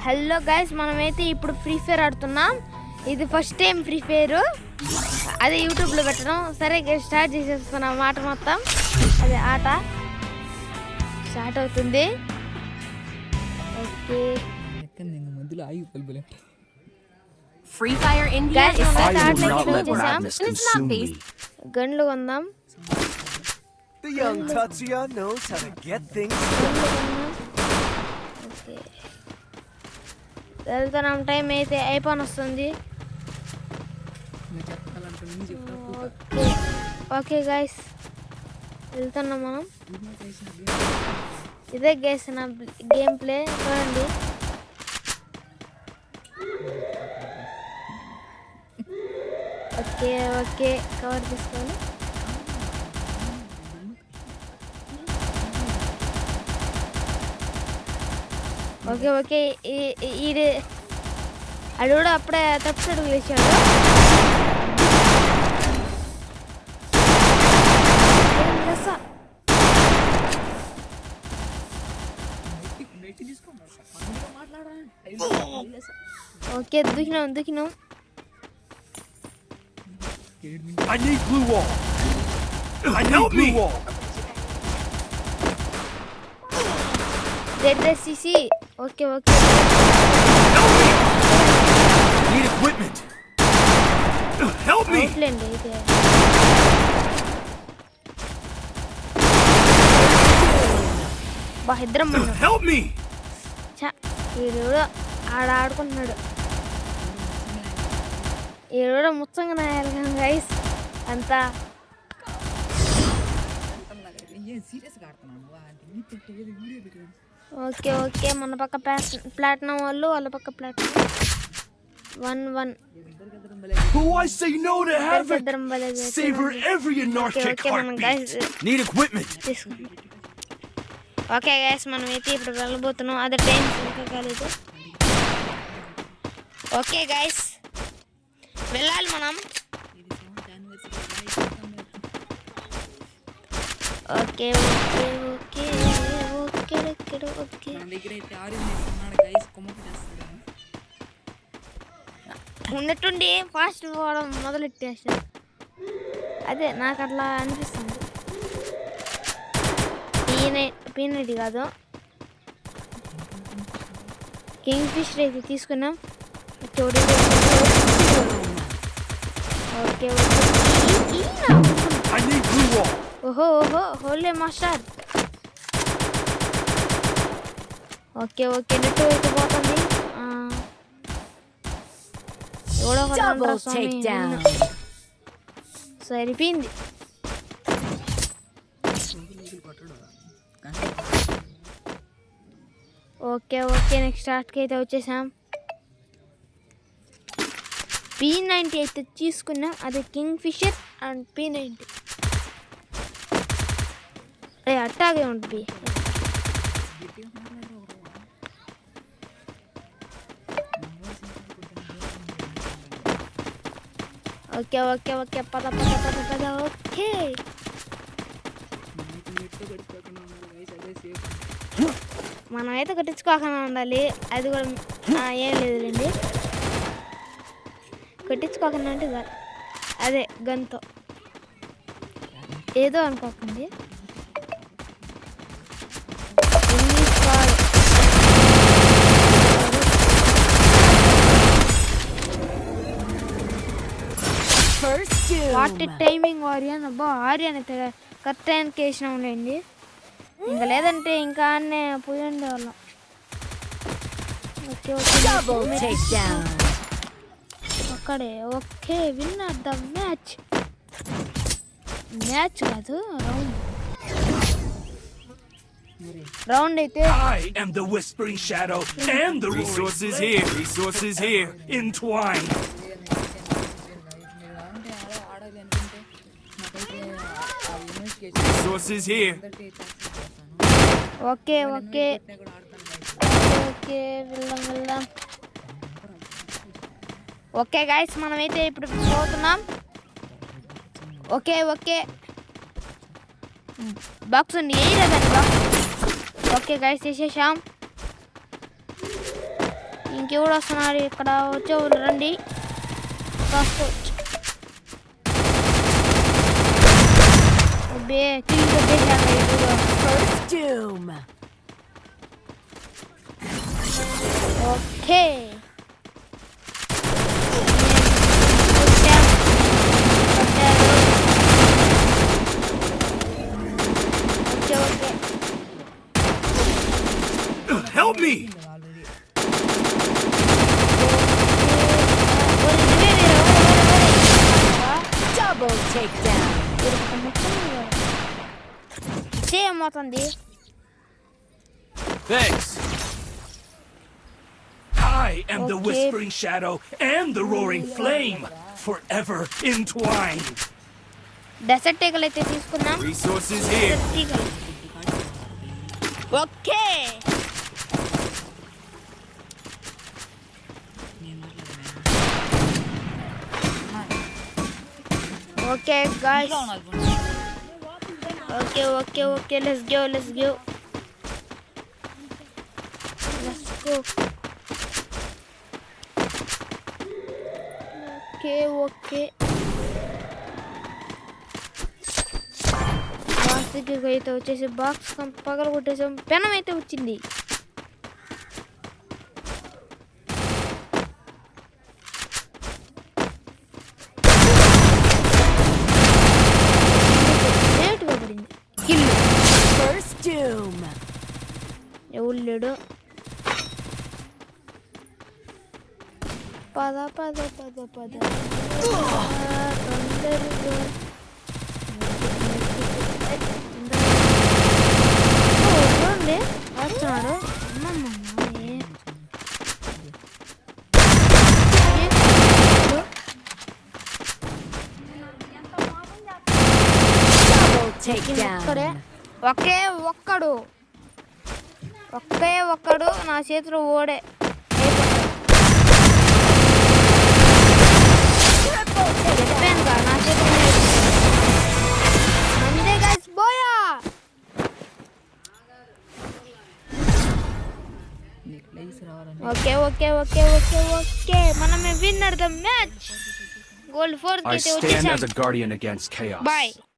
Hello guys, మనమైతే ఇప్పుడు free fire ఆడుతున్నాం. ఇది ఫస్ట్ టైం ఫ్రీ ఫైర్, అదే యూట్యూబ్లో పెట్టడం. సరే స్టార్ట్ చేసేస్తున్నాం మాట మొత్తం. అదే ఆట స్టార్ట్ అవుతుంది. Okay Free Fire India is Guys, set will to not let exam, madness and it's not consume me. based. గన్లు కొందాం. The young Tatsuya knows how to get things done. Okay, వెళ్తున్నాం. Time అయితే అయిపోని వస్తుంది. Okay guys, వెళ్తున్నాం మనం. ఇదే guys నా game play చూడండి. Okay okay, cover తీసుకోండి. ఓకే ఓకే, ఇది అది కూడా అప్పుడే తప్పిసడు వేసాడు. ఓకే, దూకినాం. I need blue wall. I need blue wall. CC. Okay Help me. Need equipment. Help me. అవుట్లేండి అయితే. బా ఇద్దరం ఉన్నాం. Help me. వీడు కూడా ఆడుకుంటున్నాడు. వీడు కూడా ముచ్చంగా నాయాలి కదా గైస్ అంతా. ఓకే ఓకే, మన పక్క ప్లాటినం వాళ్ళు, వాళ్ళ పక్క platinum 1-1. Who I say no to havoc. ఇద్దరం భలే Savor every anarchic ఓకే మనం heartbeat. Guys Need equipment. తీసుకున్నాం. ఓకే గైస్, మనం అయితే ఇప్పుడు వెళ్ళబోతున్నాం. అదే టైం ఇంకా కాలేదు. ఓకే గైస్, వెళ్ళాలి మనం. Okay okay okay okay okay okay ఉన్నట్టుండి ఫాస్ట్ పోవడం మొదలెట్టేసాను. అదే నాకు అట్లా అనిపిస్తుంది. పీనట్ కాదు, కింగ్ ఫిషర్ అయితే తీసుకున్నాం. Okay I need blue wall. ఓహో హోలే మాస్టర్. ఓకే నెట్ అయితే పోతుంది. Double takedown. సరిపోయింది. ఓకే నెక్స్ట్ స్టార్ట్కి అయితే వచ్చేసాం. P90 అయితే తీసుకున్నాం. అదే కింగ్ ఫిషర్ అండ్ P90 అట్టాగే ఉంటుంది. ఓకే పద. ఓకే మనం అయితే కట్టించుకోకుండా ఉండాలి. అది కూడా ఏం లేదులేండి, కట్టించుకోకుండా అంటే అదే గన్తో ఏదో అనుకోకండి. వాటి టైమింగ్ ఆర్యన్ అయితే కరెక్ట్ టైంకి వేసినా ఉండండి. ఇంకా లేదంటే ఇంకా అన్నే పోయి ఉండేవాళ్ళం. అక్కడే ఓకే విన్నర్ ద మ్యాచ్ కాదు రౌండ్ అయితే. I am the whispering shadow and the resources here entwined. Resources here. Okay వెళ్దాం. ఓకే గైస్, మనమైతే ఇప్పుడు పోతున్నాం. ఓకే బాక్స్ ఉంది, ఏ బాక్స్. ఓకే గైస్, వేసేసాం. ఇంకెవడు వస్తున్నాడు ఇక్కడ వచ్చేవాళ్ళు రండి అబ్బే kill First doom. Okay Help me! Double takedown. చేయమవుతుంది Thanks. I am the Okay. Whispering Shadow and the Roaring Flame, forever entwined. Desert ఈగలు అయితే తీసుకున్నాం Resources here. డెసర్ట్ ఈగలు okay okay guys okay let's go okay బాక్స్కి అయితే వచ్చేసి box పగల కొట్టేసాం పెనం అయితే వచ్చింది లేటుగా పడింది కిల్ First doom. ఎవరు లేడు పద తొందరగా చూడండి వస్తున్నాడు Double ఒక్కడే takedown. ఒకే ఒక్కడు నా చేతిలో ఓడే చెప్పానుగా నా చేతిలో అంతే గైస్ బోయా ఓకే మనమే winner the match gold 4 I అయితే stand వచ్చేసాం as a guardian against chaos. Bye